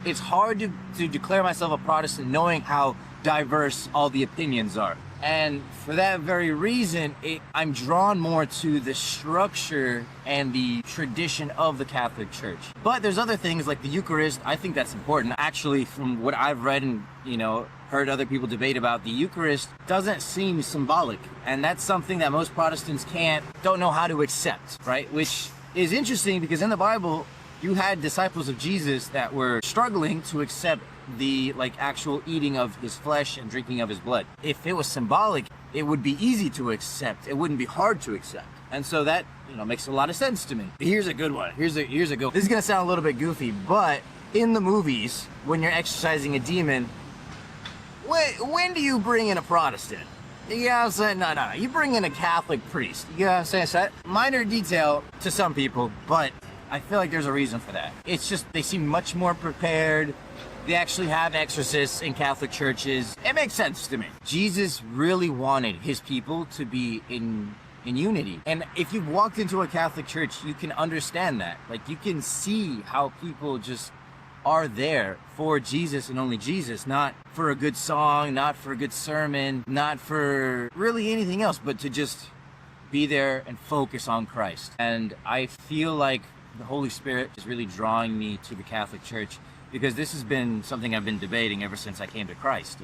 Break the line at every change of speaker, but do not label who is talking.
It's hard to declare myself a Protestant knowing how diverse all the opinions are. And for that very reason, I'm drawn more to the structure and the tradition of the Catholic Church. But there's other things like the Eucharist. I think that's important. Actually, from what I've read and, heard other people debate about, the Eucharist doesn't seem symbolic. And that's something that most Protestants don't know how to accept, right? Which is interesting because in the Bible, you had disciples of Jesus that were struggling to accept the actual eating of his flesh and drinking of his blood. If it was symbolic, it would be easy to accept. It wouldn't be hard to accept. And so that, makes a lot of sense to me. Here's a good one. Here's a good one. This is gonna sound a little bit goofy, but in the movies, when you're exorcising a demon, when do you bring in a Protestant? You know what I'm saying? No. You bring in a Catholic priest. You know what I'm saying? So minor detail to some people, but I feel like there's a reason for that. It's just they seem much more prepared. They actually have exorcists in Catholic churches. It makes sense to me. Jesus really wanted his people to be in unity. And if you've walked into a Catholic church, you can understand that. You can see how people just are there for Jesus and only Jesus, not for a good song, not for a good sermon, not for really anything else, but to just be there and focus on Christ. And I feel like the Holy Spirit is really drawing me to the Catholic Church because this has been something I've been debating ever since I came to Christ,